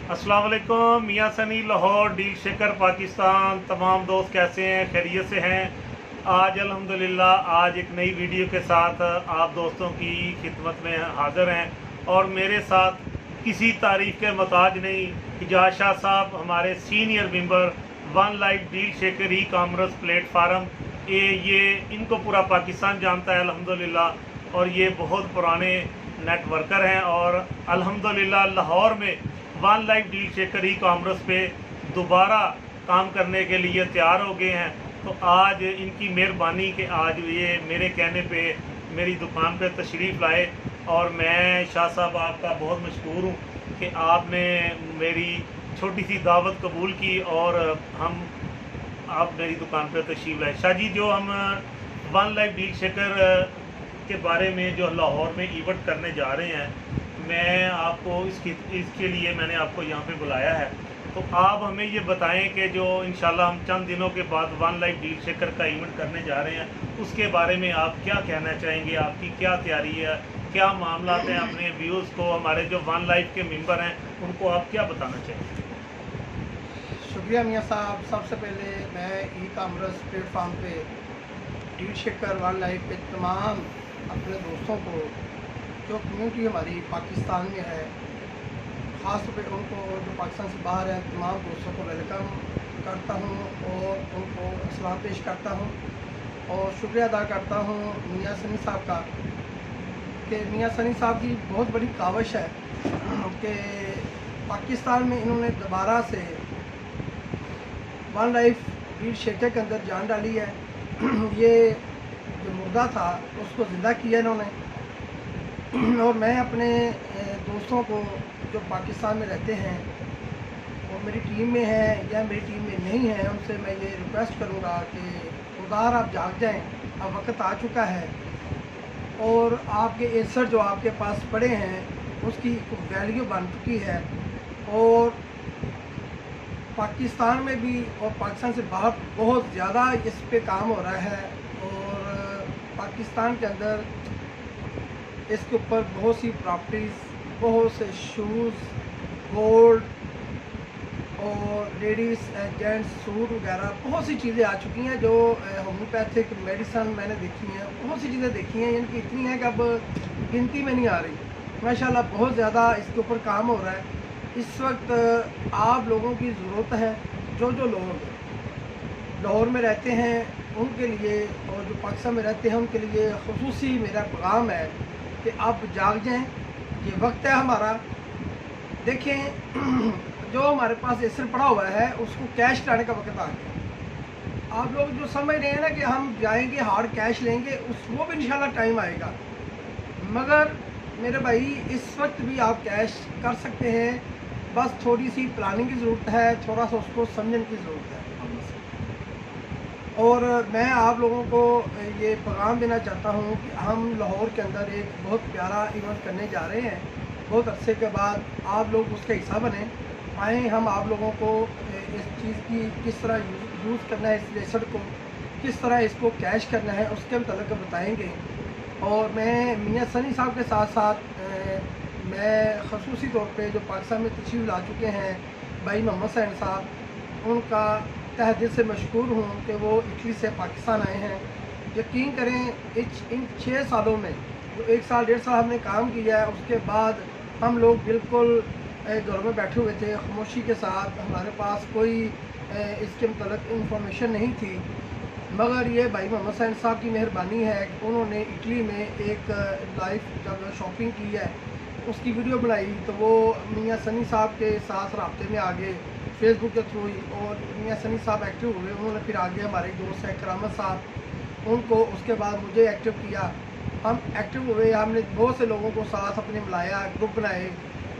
अस्सलाम वालेकुम। मियाँ सनी लाहौर, डील शेकर पाकिस्तान। तमाम दोस्त कैसे हैं? खैरियत से हैं? आज अल्हम्दुलिल्लाह आज एक नई वीडियो के साथ आप दोस्तों की खिदमत में हाज़िर हैं और मेरे साथ किसी तारीफ़ के मोहताज नहीं, इजाज़ शाह साहब हमारे senior member one life deal shaker e commerce platform. ये इनको पूरा पाकिस्तान जानता है अल्हम्दुलिल्लाह, और ये बहुत पुराने नेटवर्कर हैं और अल्हम्दुलिल्लाह लाहौर में one life deal shaker e commerce पे दोबारा काम करने के लिए तैयार हो गए हैं। तो आज इनकी मेहरबानी कि आज ये मेरे कहने पे मेरी दुकान पे तशरीफ़ लाए, और मैं शाह साहब आपका बहुत मशहूर हूँ कि आपने मेरी छोटी सी दावत कबूल की और आप मेरी दुकान पे तशरीफ़ लाए। शाह जी, जो हम वन लाइफ डील शेकर के बारे में जो लाहौर में इवेंट करने जा रहे हैं, मैं आपको इसके लिए मैंने आपको यहाँ पे बुलाया है। तो आप हमें ये बताएं कि जो इंशाल्लाह हम चंद दिनों के बाद वन लाइफ डील शेकर का इवेंट करने जा रहे हैं, उसके बारे में आप क्या कहना चाहेंगे? आपकी क्या तैयारी है, क्या मामला हैं? अपने व्यूज़ को, हमारे जो वन लाइफ के मेंबर हैं, उनको आप क्या बताना चाहेंगे? शुक्रिया मियाँ साहब। सबसे पहले मैं ई कॉमर्स प्लेटफार्म पे डील शेकर वन लाइफ पे तमाम अपने दोस्तों को, जो कम्युनिटी हमारी पाकिस्तान में है, ख़ास तौर पे उनको जो पाकिस्तान से बाहर है, तमाम दोस्तों को वेलकम करता हूँ और उनको सलाम पेश करता हूँ और शुक्रिया अदा करता हूँ मियाँ सनी साहब का कि मियाँ सनी साहब की बहुत बड़ी काविश है कि पाकिस्तान में इन्होंने दोबारा से वन लाइफ डील शेकर के अंदर जान डाली है। ये जो मुर्दा था उसको ज़िंदा किया इन्होंने। और मैं अपने दोस्तों को जो पाकिस्तान में रहते हैं और मेरी टीम में है या मेरी टीम में नहीं है, उनसे मैं ये रिक्वेस्ट करूँगा कि खुदार आप जाग जाएं, अब वक्त आ चुका है और आपके एसर जो आपके पास पड़े हैं उसकी वैल्यू बन चुकी है। और पाकिस्तान में भी और पाकिस्तान से बाहर बहुत ज़्यादा इस पे काम हो रहा है और पाकिस्तान के अंदर इसके ऊपर बहुत सी प्रॉपर्टीज़, बहुत से शूज़, गोल्ड और लेडीज़ एंड जेंट्स सूट वगैरह बहुत सी चीज़ें आ चुकी हैं जो होम्योपैथिक मेडिसन मैंने देखी हैं, बहुत सी चीज़ें देखी हैं, इनकी इतनी हैं कि अब गिनती में नहीं आ रही। माशाल्लाह बहुत ज़्यादा इसके ऊपर काम हो रहा है। इस वक्त आप लोगों की ज़रूरत है, जो लोग लाहौर में रहते हैं उनके लिए और जो पाकिस्तान में रहते हैं उनके लिए खुसूसी मेरा पैगाम है कि आप जाग जाएं, ये वक्त है हमारा। देखें, जो हमारे पास एसर पड़ा हुआ है उसको कैश लाने का वक्त आ गया। आप लोग जो समझ रहे हैं ना कि हम जाएंगे हार्ड कैश लेंगे, वो भी इंशाल्लाह टाइम आएगा, मगर मेरे भाई इस वक्त भी आप कैश कर सकते हैं। बस थोड़ी सी प्लानिंग की ज़रूरत है, थोड़ा सा उसको समझने की ज़रूरत है। और मैं आप लोगों को ये पैगाम देना चाहता हूँ कि हम लाहौर के अंदर एक बहुत प्यारा इवेंट करने जा रहे हैं। बहुत अरसे के बाद आप लोग उसका हिस्सा बने, आएँ। हम आप लोगों को इस चीज़ की किस तरह यूज़ करना है, इस लेसर को किस तरह इसको कैश करना है, उसके मतलब बताएँगे। और मैं मियाँ सनी साहब के साथ साथ मैं ख़ुसूसी तौर पे जो पाकिस्तान में तशरीफ़ ला चुके हैं भाई मोहम्मद सैन साहब, उनका तहे दिल से मशकूर हूँ कि वो इटली से पाकिस्तान आए हैं। यकीन करें इन 6 सालों में जो 1 साल 1.5 साल हमने काम किया है, उसके बाद हम लोग बिल्कुल घरों में बैठे हुए थे खामोशी के साथ, हमारे पास कोई इसके मतलब इंफॉर्मेशन नहीं थी। मगर ये भाई मोहम्मद सैन साहब की मेहरबानी है कि उन्होंने इटली में एक लाइव जब शॉपिंग की है उसकी वीडियो बनाई, तो वो मियाँ सनी साहब के साथ रब्ते में आ गए फेसबुक के थ्रू ही, और मियाँ सनी साहब एक्टिव हुए। उन्होंने फिर आगे हमारे दोस्त हैं करामत साहब, उनको उसके बाद मुझे एक्टिव किया। हम एक्टिव हुए, हमने बहुत से लोगों को साथ अपने मिलाया, ग्रुप बनाए।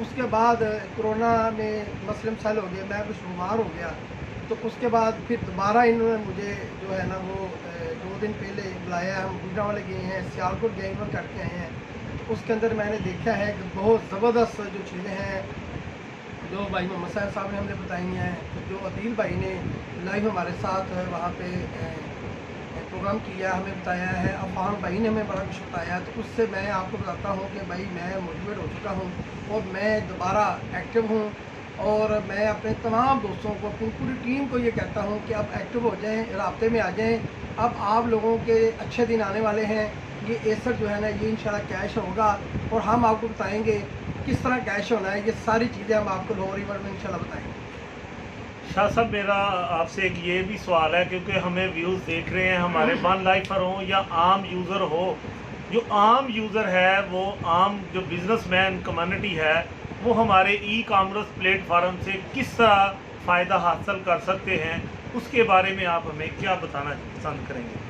उसके बाद कोरोना में मसले मसाइल हो गए, मैं कुछ बीमार हो गया, तो उसके बाद फिर दोबारा इन्होंने मुझे जो है ना वो 2 दिन पहले बुलाया। हम गुजरा वाले गए हैं, सियालकोट गए हुए करके आए हैं। तो उसके अंदर मैंने देखा है कि बहुत ज़बरदस्त जो चीज़ें हैं जो भाई मोहम्मद साहब ने हमने बताई हैं, जो अदील भाई ने लाइव हमारे साथ वहाँ पे प्रोग्राम किया, हमें बताया है। अफान भाई ने हमें बड़ा कुछ बताया, तो उससे मैं आपको बताता हूँ कि भाई मैं मोटिवेट हो चुका हूँ और मैं दोबारा एक्टिव हूँ। और मैं अपने तमाम दोस्तों को, अपनी पूरी टीम को ये कहता हूँ कि अब एक्टिव हो जाएं, राब्ते में आ जाएं। अब आप लोगों के अच्छे दिन आने वाले हैं। ये एसर जो है ना, ये इंशाल्लाह कैश होगा और हम आपको बताएंगे किस तरह कैश होना है। ये सारी चीज़ें हम आपको लोअर इवेंट में इंशाल्लाह बताएंगे। शाह साहब, मेरा आपसे एक ये भी सवाल है, क्योंकि हमें व्यूज़ देख रहे हैं, हमारे वन लाइफर हो या आम यूज़र हो। जो आम यूज़र है, वो आम जो बिजनेसमैन कम्युनिटी है, वो हमारे ई कॉमर्स प्लेटफार्म से किस तरह फ़ायदा हासिल कर सकते हैं, उसके बारे में आप हमें क्या बताना पसंद करेंगे?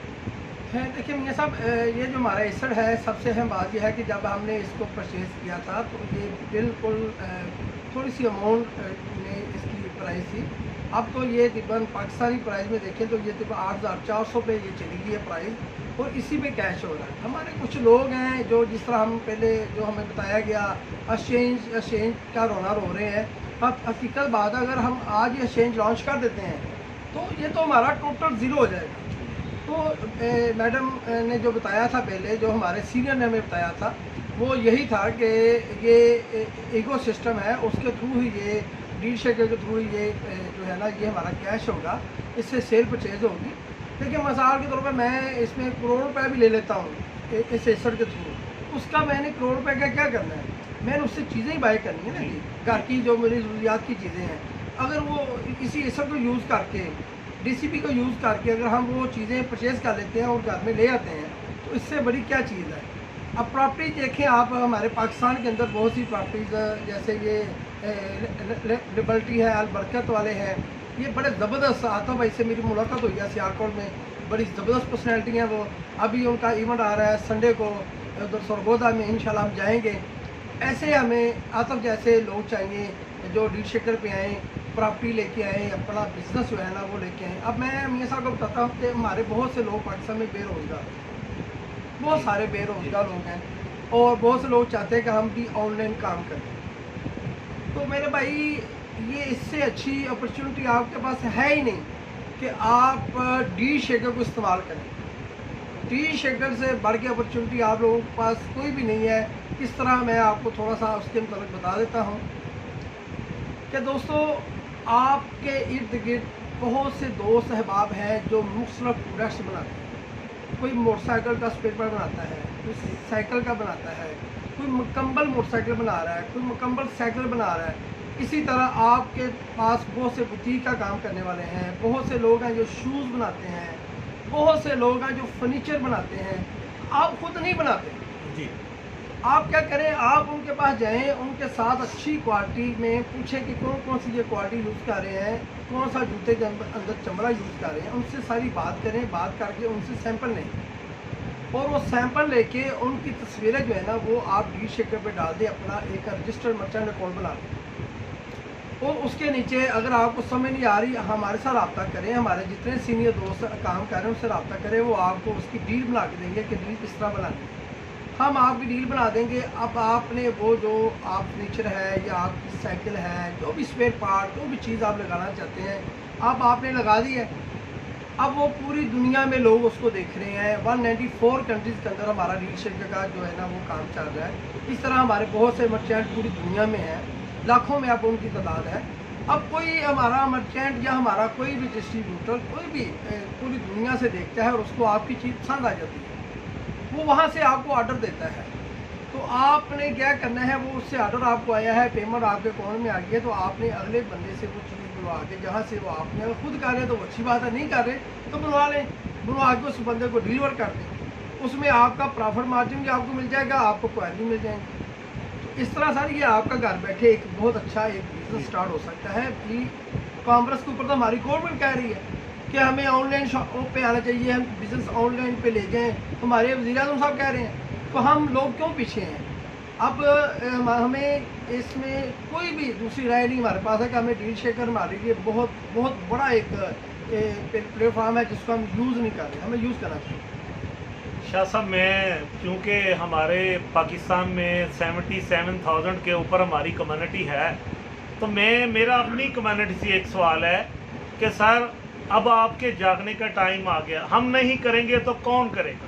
है देखिए मियाँ साहब, ये जो हमारा एसर है, सबसे अहम बात यह है कि जब हमने इसको परचेज़ किया था तो ये बिल्कुल थोड़ी सी अमाउंट में इसकी प्राइस थी। अब तो ये तकरीबन पाकिस्तानी प्राइस में देखें तो ये तकरीबन 8,400 पे ये चली गई है प्राइस, और इसी पे कैश हो रहा है। हमारे कुछ लोग हैं जो, जिस तरह हम पहले जो हमें बताया गया, एक्सचेंज का रोना रो रहे हैं। अब हकीकत बात है, अगर हम आज ये एक्सचेंज लॉन्च कर देते हैं तो ये तो हमारा टोटल ज़ीरो हो जाएगा। तो मैडम ने जो बताया था पहले, जो हमारे सीनियर ने हमें बताया था, वो यही था कि ये इको सिस्टम है, उसके थ्रू ही ये डील शेकर के थ्रू ये जो है ना, ये हमारा कैश होगा, इससे सेल परचेज होगी। देखिए मिसाल के तौर पर मैं इसमें ₹1 करोड़ भी ले लेता हूँ इस एसर के थ्रू, उसका मैंने ₹1 करोड़ का क्या करना है? मैंने उससे चीज़ें ही बाय करनी है ना जी, घर की जो मेरी ज़रूरियात की चीज़ें हैं। अगर वो इसी एसर को यूज़ करके, डीसीपी को यूज़ करके अगर हम वो चीज़ें परचेज़ कर लेते हैं और घर में ले आते हैं, तो इससे बड़ी क्या चीज़ है। अब प्रॉपर्टी देखें आप, हमारे पाकिस्तान के अंदर बहुत सी प्रॉपर्टीज़, जैसे ये लिबर्टी है, अलबरकत वाले हैं, ये बड़े ज़बरदस्त। आता भाई से मेरी मुलाकात हुई है सियालकोट में, बड़ी ज़बरदस्त पर्सनैलिटी हैं वो। अभी उनका इवेंट आ रहा है संडे को उधर सरगोदा में, इंशाल्लाह हम जाएंगे। ऐसे हमें आतफ जैसे लोग चाहिए जो डील शेकर पे आएँ, प्रॉपर्टी लेके आएँ, अपना बिजनेस जो है ना वो लेके आएँ। अब मैं मियाँ साहब को बताता हूँ कि हमारे बहुत से लोग पाकिस्तान में बेरोज़गार, बहुत सारे बेरोज़गार लोग हैं, और बहुत से लोग चाहते हैं कि हम भी ऑनलाइन काम करें। तो मेरे भाई, ये इससे अच्छी अपॉर्चुनिटी आपके पास है ही नहीं कि आप डील शेकर को इस्तेमाल करें। डील शेकर से बढ़ के अपॉर्चुनिटी आप लोगों के पास कोई भी नहीं है। किस तरह, मैं आपको थोड़ा सा उसके मतलब बता देता हूँ कि दोस्तों, आपके इर्द गिर्द बहुत से दोस्त अहबाब हैं जो मुख्तलिफ प्रोडक्ट्स बनाते हैं। कोई मोटरसाइकिल का स्पेयर पार्ट बनाता है, कोई साइकिल का बनाता है, कोई मुकम्मल मोटरसाइकिल बना रहा है, कोई मुकम्मल साइकिल बना रहा है। इसी तरह आपके पास बहुत से बुटीक का काम करने वाले हैं, बहुत से लोग हैं जो शूज़ बनाते हैं, बहुत से लोग हैं जो फर्नीचर बनाते हैं। आप खुद नहीं बनाते जी, आप क्या करें, आप उनके पास जाएं, उनके साथ अच्छी क्वालिटी में पूछें कि कौन कौन सी ये क्वालिटी यूज़ कर रहे हैं, कौन सा जूते के अंदर चमड़ा यूज़ कर रहे हैं। उनसे सारी बात करें, बात करके उनसे सैंपल लें, और वो सैंपल लेके उनकी तस्वीरें जो है ना, वो आप डील शेकर पे डाल दें, अपना एक रजिस्टर्ड मर्चेंट अकाउंट बना लें। और उसके नीचे अगर आपको समझ नहीं आ रही, हमारे साथ रब्ता करें, हमारे जितने सीनियर दोस्त काम कर रहे हैं उनसे रब्ता करें, वो आपको उसकी डील बना के देंगे कि डील किस तरह बनानी है। हम आपकी डील बना देंगे। अब आपने वो जो आप फर्नीचर है या आपकी साइकिल है, जो भी स्पेयर पार्ट, जो भी चीज़ आप लगाना चाहते हैं, अब आपने लगा दी है। अब वो पूरी दुनिया में लोग उसको देख रहे हैं। 194 कंट्रीज़ के अंदर हमारा डील शेकर का जो है ना वो काम चल रहा है। इस तरह हमारे बहुत से मर्चेंट पूरी दुनिया में हैं, लाखों में अब उनकी तादाद है। अब कोई हमारा मर्चेंट या हमारा कोई भी डिस्ट्रीब्यूटर कोई भी पूरी दुनिया से देखता है और उसको आपकी चीज़ पसंद आ जाती है, वो वहाँ से आपको ऑर्डर देता है। तो आपने क्या करना है, वो उससे ऑर्डर आपको आया है, पेमेंट आपके अकाउंट में आ गई है, तो आपने अगले बंदे से वो चीज़ बनवा के, जहाँ से वो आपने अगर खुद कर रहे तो अच्छी बात है, नहीं कर रहे तो बनवा लें, बनवा के उस बंदे को डिलीवर कर दें। उसमें आपका प्रॉफिट मार्जिन भी आपको मिल जाएगा, आपको क्वालिटी मिल जाएंगी। तो इस तरह सारी ये आपका घर बैठे एक बहुत अच्छा एक बिजनेस स्टार्ट हो सकता है। ई कॉमर्स के ऊपर तो हमारी गवर्नमेंट कह रही है कि हमें ऑनलाइन शॉप पे आना चाहिए, हम बिज़नेस ऑनलाइन पे ले जाएं। हमारे वज़ीर-ए-आज़म साहब कह रहे हैं, तो हम लोग क्यों पीछे हैं। अब हमें इसमें कोई भी दूसरी राय नहीं हमारे पास है कि हमें डील शेकर हमारे लिए बहुत बहुत बड़ा एक प्लेटफॉर्म है जिसको हम यूज़ नहीं कर रहे, हमें यूज़ करना चाहिए। शाह साहब, मैं क्योंकि हमारे पाकिस्तान में 77,000 के ऊपर हमारी कम्युनिटी है, तो मेरा अपनी कम्युनिटी से एक सवाल है कि सर, अब आपके जागने का टाइम आ गया, हम नहीं करेंगे तो कौन करेगा।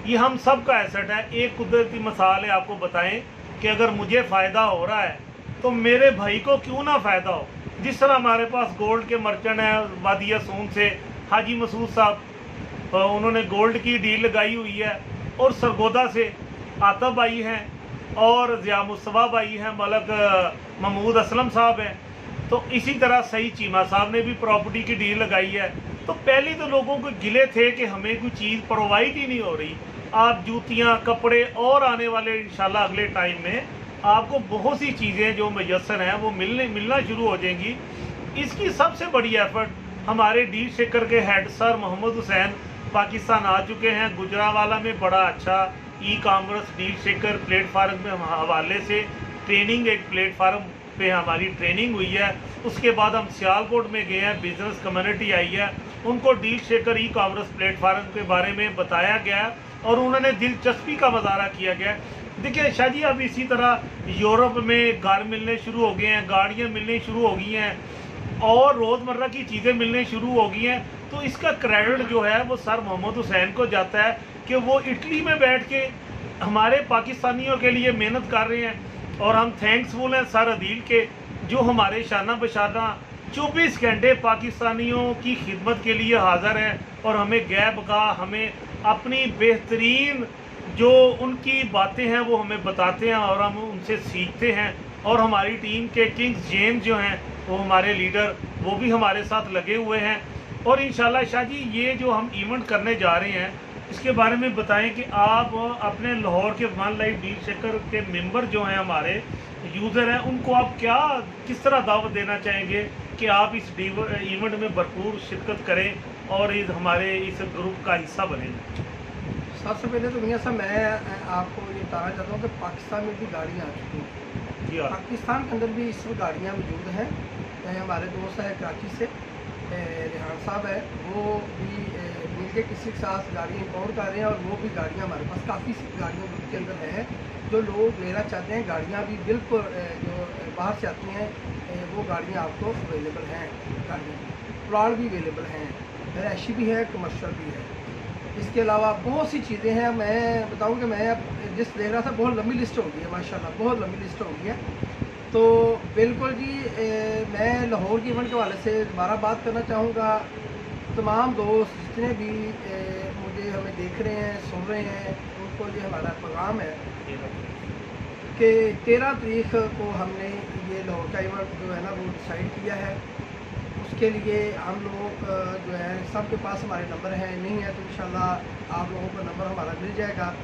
ये हम सब का एसेट है। एक कुदरती मिसाल है, आपको बताएं कि अगर मुझे फ़ायदा हो रहा है तो मेरे भाई को क्यों ना फ़ायदा हो। जिस तरह हमारे पास गोल्ड के मर्चेंट हैं वादिया सून से हाजी मसूद साहब, उन्होंने गोल्ड की डील लगाई हुई है, और सरगोदा से आतब भाई हैं और ज़िया मुस्तफ़ा भाई हैं, मलक महमूद असलम साहब हैं। तो इसी तरह सही चीमा साहब ने भी प्रॉपर्टी की डील लगाई है। तो पहले तो लोगों को गिले थे कि हमें कोई चीज़ प्रोवाइड ही नहीं हो रही। आप जूतियाँ, कपड़े और आने वाले इंशाल्लाह अगले टाइम में आपको बहुत सी चीज़ें जो मैसर हैं वो मिलना शुरू हो जाएंगी। इसकी सबसे बड़ी एफर्ट हमारे डील शेकर के हेड सर मोहम्मद हुसैन पाकिस्तान आ चुके हैं। गुजरावाला में बड़ा अच्छा e commerce deal shaker platform के हवाले से ट्रेनिंग, एक प्लेटफार्म पे हमारी ट्रेनिंग हुई है। उसके बाद हम सियालकोट में गए हैं, बिजनेस कम्युनिटी आई है, उनको deal shaker e commerce platform के बारे में बताया गया और उन्होंने दिलचस्पी का मुजाहरा किया गया। देखिए शाह जी, अब इसी तरह यूरोप में घर मिलने शुरू हो गए हैं, गाड़ियाँ मिलने शुरू हो गई हैं और रोज़मर्रा की चीज़ें मिलने शुरू हो गई हैं। तो इसका क्रेडिट जो है वो सर मोहम्मद हुसैन को जाता है कि वो इटली में बैठ के हमारे पाकिस्तानियों के लिए मेहनत कर रहे हैं। और हम थैंक्सफुल हैं सर अदील के, जो हमारे शाना बशाना 24 घंटे पाकिस्तानियों की खिदमत के लिए हाज़िर हैं और हमें गैब का, हमें अपनी बेहतरीन जो उनकी बातें हैं वो हमें बताते हैं और हम उनसे सीखते हैं। और हमारी टीम के किंग्स जेम्स जो हैं वो हमारे लीडर, वो भी हमारे साथ लगे हुए हैं। और इंशाल्लाह शाह जी, ये जो हम इवेंट करने जा रहे हैं इसके बारे में बताएं कि आप अपने लाहौर के वन लाइफ डील शेकर के मेंबर जो हैं, हमारे यूज़र हैं, उनको आप किस तरह दावत देना चाहेंगे कि आप इस इवेंट में भरपूर शिरकत करें और हमारे इस ग्रुप का हिस्सा बने। सबसे पहले तो मियां साहब, मैं आपको ये बताना चाहता हूँ कि पाकिस्तान में भी गाड़ियाँ आ चुकी हैं। जी हाँ, पाकिस्तान के अंदर भी इस वक्त गाड़ियाँ मौजूद हैं। हमारे दोस्त हैं कराची से, रेहान साहब है, वो भी मिलके किसी के साथ गाड़ियाँ इंपोर्ट कर रहे हैं और वो भी गाड़ियाँ हमारे पास काफ़ी गाड़ियाँ ग्रुप के अंदर है जो लोग लेना चाहते हैं। गाड़ियाँ भी बिल्कुल जो बाहर से आती हैं वो गाड़ियाँ आपको अवेलेबल हैं। गाड़ियाँ प्लाट भी अवेलेबल हैं, रैशी भी है, कमर्शियल भी है। इसके अलावा बहुत सी चीज़ें हैं। मैं बताऊँ कि मैं जिस देख रहा था बहुत लंबी लिस्ट हो गई है, माशाल्लाह बहुत लंबी लिस्ट हो गई है। तो बिल्कुल जी, मैं लाहौर के इवेंट के हवाले से दोबारा बात करना चाहूँगा। तमाम दोस्त जितने भी मुझे हमें देख रहे हैं, सुन रहे हैं, उनको ये हमारा पैगाम है कि 13 तारीख को हमने ये लाहौर का इवेंट जो है ना वो डिसाइड किया है। उसके लिए हम लोग जो है सबके पास हमारे नंबर हैं, नहीं है तो इंशाल्लाह आप लोगों का नंबर हमारा मिल जाएगा।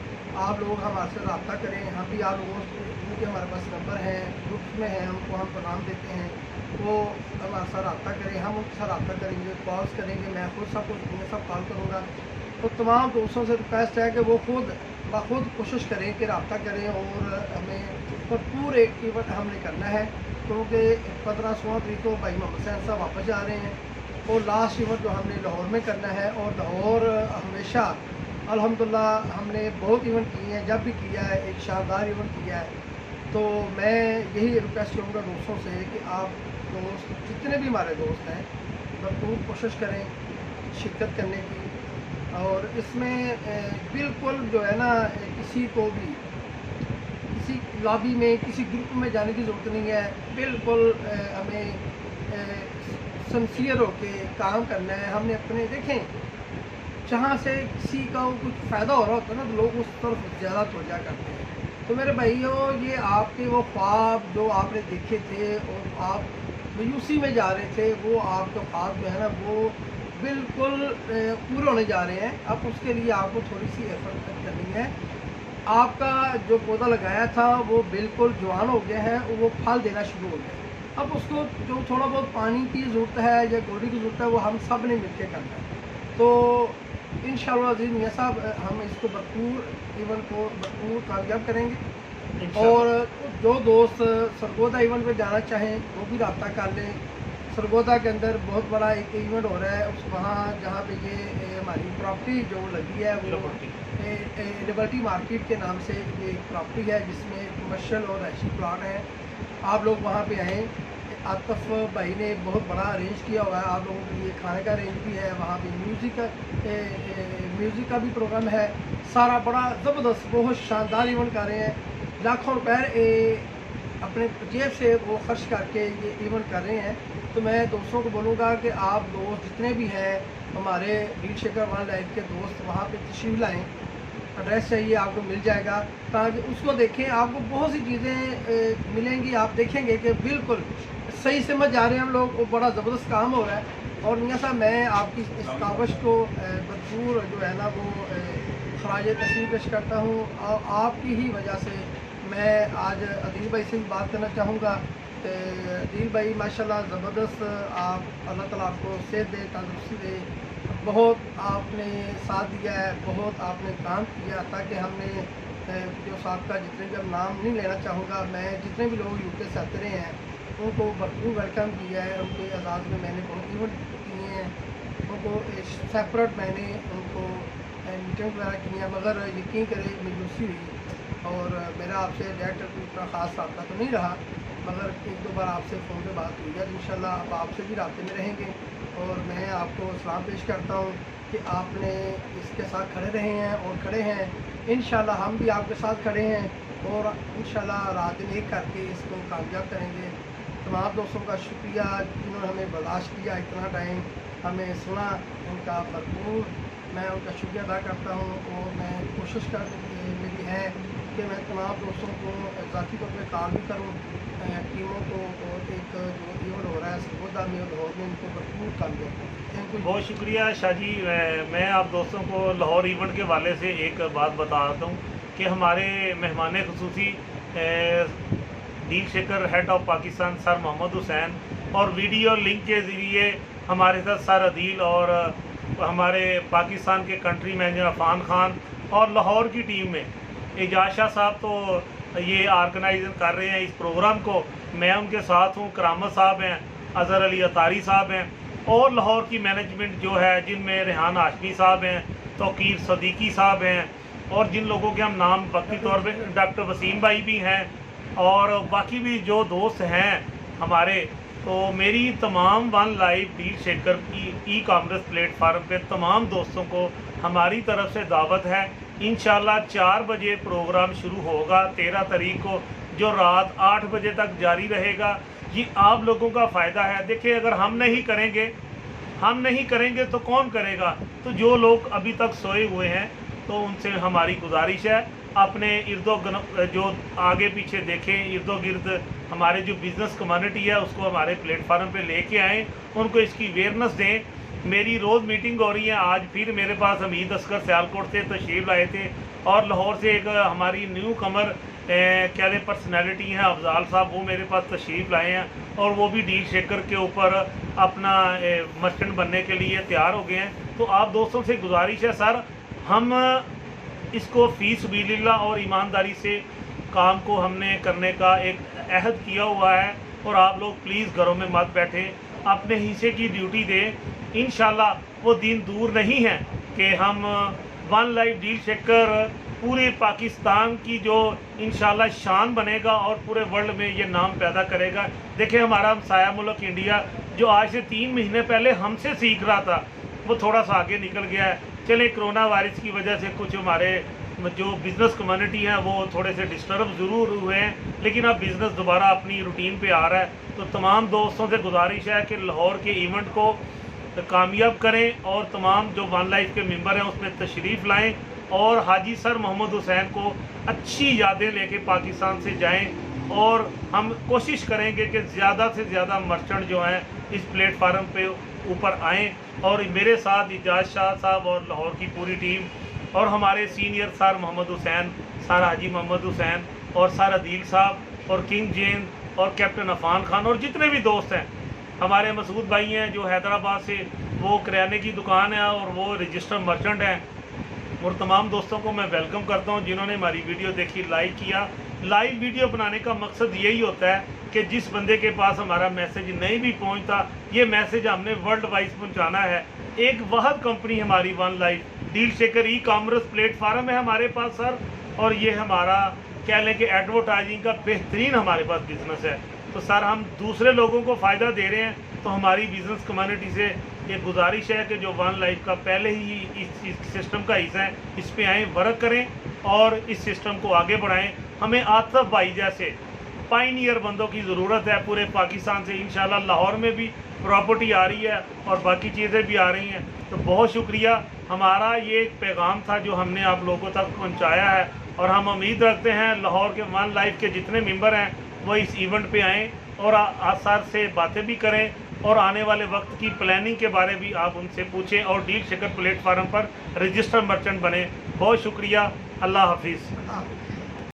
आप लोग हमारे से रब्ता करें, हम भी आप लोगों से, क्योंकि हमारे पास नंबर है, ग्रुप में है, हमको हम पैगाम देते हैं, वो हमारे साथ रब्ता करें, हम उनके साथ रब्ता करेंगे, कॉल्स करेंगे, मैं खुद सब कॉल करूँगा। तो तमाम दोस्तों से रिक्वेस्ट है कि वो खुद कोशिश करें कि रब्ता करें और हमें भरपूर एक इवेंट हमने करना है, क्योंकि 15-16 तारीख को भाई मोहम्मद हुसैन साहब वापस जा रहे हैं और लास्ट इवेंट जो हमने लाहौर में करना है। और लाहौर हमेशा अल्हम्दुलिल्लाह हमने बहुत इवेंट किए हैं, जब भी किया है एक शानदार इवेंट किया है। तो मैं यही रिक्वेस्ट करूँगा दोस्तों से कि आप दोस्त जितने भी हमारे दोस्त हैं भरपूर कोशिश करें शिरकत करने की। और इसमें बिल्कुल जो है ना किसी को भी किसी लॉबी में, किसी ग्रुप में जाने की ज़रूरत नहीं है। बिल्कुल हमें सिंसियर होके काम करना है। हमने अपने देखें जहाँ से किसी का कुछ फ़ायदा हो रहा होता है ना तो लोग उस तरफ ज़्यादा तवज्जो करते हैं। तो मेरे भाइयों, ये आपके वो ख्वाब जो आपने देखे थे और आप यूसी में जा रहे थे, वो आपके ख्वाब जो है ना वो बिल्कुल पूरे होने जा रहे हैं। अब उसके लिए आपको थोड़ी सी एफर्ट करनी है। आपका जो पौधा लगाया था वो बिल्कुल जवान हो गया है और वो फल देना शुरू हो गया। अब उसको जो थोड़ा बहुत पानी की ज़रूरत है या गोड़ी की ज़रूरत है वो हम सब ने मिलकर करना है। तो इंशाअल्लाह अज़ीज़ मियां साहब, हम इसको भरपूर इवेंट को भरपूर कामयाब करेंगे। और जो दोस्त सरगोदा इवेंट में जाना चाहें वो भी रब्ता कर लें। सरगोदा के अंदर बहुत बड़ा एक इवेंट हो रहा है, उस वहाँ जहाँ पे ये हमारी प्रॉपर्टी जो लगी है वो लिबर्टी मार्केट के नाम से ये एक प्रॉपर्टी है जिसमें कमर्शियल और रैशी प्लाट है। आप लोग वहाँ पे आएँ। आतफ भाई ने बहुत बड़ा अरेंज किया हुआ है आप लोगों के लिए, खाने का अरेंज भी है, वहाँ पे म्यूज़िक का भी प्रोग्राम है। सारा बड़ा ज़बरदस्त बहुत शानदार इवेंट कर रहे हैं। लाखों रुपए अपने जेब से वो खर्च करके ये इवेंट कर रहे हैं। तो मैं दोस्तों को बोलूँगा कि आप दोस्त जितने भी हैं हमारे डील शेकर वाइल्ड लाइफ के दोस्त वहाँ पे तशरीफ़ लाएँ। एड्रेस चाहिए आपको मिल जाएगा, ताकि उसको देखें, आपको बहुत सी चीज़ें मिलेंगी। आप देखेंगे कि बिल्कुल सही समझ जा रहे हैं हम लोग, वो बड़ा ज़बरदस्त काम हो रहा है। और मियाँ साहब, मैं आपकी इस कावश को भरपूर जो है ना वो खराज तस्लीम पेश करता हूँ। और आपकी ही वजह से मैं आज अदील भाई से भी बात करना चाहूँगा। अदील भाई माशाल्लाह ज़बरदस्त, आप अल्लाह ताला आपको सेहत दे, तंदुरुस्ती दे। बहुत आपने साथ दिया है, बहुत आपने काम किया, ताकि हमने जो साहब का जितने भी अब नाम नहीं लेना चाहूँगा, मैं जितने भी लोग यूके से आते रहे हैं उनको भरपूर वेलकम किया है। उनके आज़ाद में मैंने बहुत इवेंट किए हैं, उनको सेपरेट मैंने उनको मीटिंग वगैरह की हैं, मगर यकीन करें मजूसी हुई। और मेरा आपसे डायरेक्टर कोई इतना ख़ास रब्ता तो नहीं रहा, मगर एक दो बार आपसे फ़ोन पे बात हुई है। इंशाल्लाह अब आपसे भी राब्ते में रहेंगे। और मैं आपको सलाम पेश करता हूँ कि आपने इसके साथ खड़े रहे हैं और खड़े हैं। इंशाल्लाह हम भी आपके साथ खड़े हैं और इंशाल्लाह रात दिन एक करके इसको कामयाब करेंगे। तमाम दोस्तों का शुक्रिया जिन्होंने हमें बर्दाश्त किया, इतना टाइम हमें सुना, उनका भरपूर मैं उनका शुक्रिया अदा करता हूँ। और मैं कोशिश कर मेरी है कि मैं तमाम दोस्तों को ज़ाती तौर पर कॉल भी करूँ टीमों को, और एक जो इवेंट हो रहा है सरगोदा में लाहौर में, उनको भरपूर कामयाब करूँ। बहुत शुक्रिया शाह जी। मैं आप दोस्तों को लाहौर इवेंट के वाले से एक बात बता देता हूँ कि हमारे मेहमान खुसूसी डील शेकर head of Pakistan sir Mohammad Hussain, और वीडियो लिंक के ज़रिए हमारे साथ सर अदील और हमारे पाकिस्तान के कंट्री मैनेजर अफान खान और लाहौर की टीम में एजाज शाह साहब तो ये ऑर्गेनाइज कर रहे हैं इस प्रोग्राम को। मैं उनके साथ हूँ, करामत साहब हैं, अज़हर अली अतारी साहब हैं, और लाहौर की मैनेजमेंट जो है जिनमें रेहान हाशमी साहब हैं, तौकीर सदीकी साहब हैं, और जिन लोगों के हम नाम वक्ती तौर पे डॉक्टर वसीम भाई भी हैं, और बाकी भी जो दोस्त हैं हमारे। तो मेरी तमाम वन लाइव डील शेकर की ई कॉमर्स प्लेटफार्म पे तमाम दोस्तों को हमारी तरफ से दावत है। इंशाल्लाह 4 बजे प्रोग्राम शुरू होगा 13 तारीख को, जो रात 8 बजे तक जारी रहेगा। ये आप लोगों का फ़ायदा है। देखिए, अगर हम नहीं करेंगे तो कौन करेगा? तो जो लोग अभी तक सोए हुए हैं, तो उनसे हमारी गुजारिश है, अपने जो आगे पीछे देखें, इर्दो गिर्द हमारे जो बिज़नेस कम्युनिटी है उसको हमारे प्लेटफार्म पे लेके आएँ, उनको इसकी अवेयरनेस दें। मेरी रोज़ मीटिंग हो रही है। आज फिर मेरे पास हमीद असगर सियालकोट से तशरीफ़ लाए थे, और लाहौर से एक हमारी न्यू कमर क्या पर्सनैलिटी हैं अफजाल साहब, वो मेरे पास तशरीफ़ लाए हैं, और वो भी डील शेकर के ऊपर अपना मर्चेंट बनने के लिए तैयार हो गए हैं। तो आप दोस्तों से गुजारिश है सर, हम इसको फ़ी सबीलिल्लाह और ईमानदारी से काम को हमने करने का एक अहद किया हुआ है, और आप लोग प्लीज़ घरों में मत बैठें, अपने हिस्से की ड्यूटी दें। इंशाल्लाह वो दिन दूर नहीं है कि हम वन लाइफ डील शेकर पूरे पाकिस्तान की जो इंशाल्लाह शान बनेगा और पूरे वर्ल्ड में ये नाम पैदा करेगा। देखिए, हमारा हमसाया मुल्क इंडिया जो आज से 3 महीने पहले हमसे सीख रहा था, वो थोड़ा सा आगे निकल गया है। चले, कोरोना वायरस की वजह से कुछ हमारे जो बिज़नेस कम्युनिटी है वो थोड़े से डिस्टर्ब ज़रूर हुए हैं, लेकिन अब बिज़नेस दोबारा अपनी रूटीन पे आ रहा है। तो तमाम दोस्तों से गुजारिश है कि लाहौर के इवेंट को कामयाब करें, और तमाम जो वन लाइफ के मेंबर हैं उसमें तशरीफ़ लाएं, और हाजी सर मोहम्मद हुसैन को अच्छी यादें लेके पाकिस्तान से जाएं। और हम कोशिश करेंगे कि ज़्यादा से ज़्यादा मर्चेंट जो हैं इस प्लेटफार्म पे ऊपर आएँ, और मेरे साथ एजाज शाह साहब और लाहौर की पूरी टीम, और हमारे senior sir Mohammad Hussain, sir Haji Mohammad Hussain, और सर अदील साहब, और किंग जैन, और कैप्टन अफान खान, और जितने भी दोस्त हैं। हमारे मसूद भाई हैं जो हैदराबाद से, वो किराने की दुकान है और वो रजिस्टर्ड मर्चेंट हैं। और तमाम दोस्तों को मैं वेलकम करता हूं जिन्होंने हमारी वीडियो देखी, लाइक किया। लाइव वीडियो बनाने का मकसद यही होता है कि जिस बंदे के पास हमारा मैसेज नहीं भी पहुंचता, ये मैसेज हमने वर्ल्ड वाइज पहुंचाना है। एक वहद कंपनी हमारी one life deal shaker e commerce platform है हमारे पास सर, और ये हमारा कह लें कि एडवर्टाइजिंग का बेहतरीन हमारे पास बिजनेस है। तो सर, हम दूसरे लोगों को फ़ायदा दे रहे हैं, तो हमारी बिज़नेस कम्युनिटी से ये गुजारिश है कि जो वन लाइफ का पहले ही इस सिस्टम का हिस्सा है, इस पे आएँ, वर्क करें और इस सिस्टम को आगे बढ़ाएं। हमें आतिफ भाई जैसे पाइनियर बंदों की ज़रूरत है पूरे पाकिस्तान से। इंशाल्लाह लाहौर में भी प्रॉपर्टी आ रही है और बाकी चीज़ें भी आ रही हैं। तो बहुत शुक्रिया, हमारा ये एक पैगाम था जो हमने आप लोगों तक पहुंचाया है और हम उम्मीद रखते हैं लाहौर के वन लाइफ के जितने मेंबर हैं वो इस इवेंट पे आएँ और आसार से बातें भी करें और आने वाले वक्त की प्लानिंग के बारे भी आप उनसे पूछें और डील शेकर प्लेटफार्म पर रजिस्टर मर्चेंट बने। बहुत शुक्रिया, अल्लाह हाफिज़।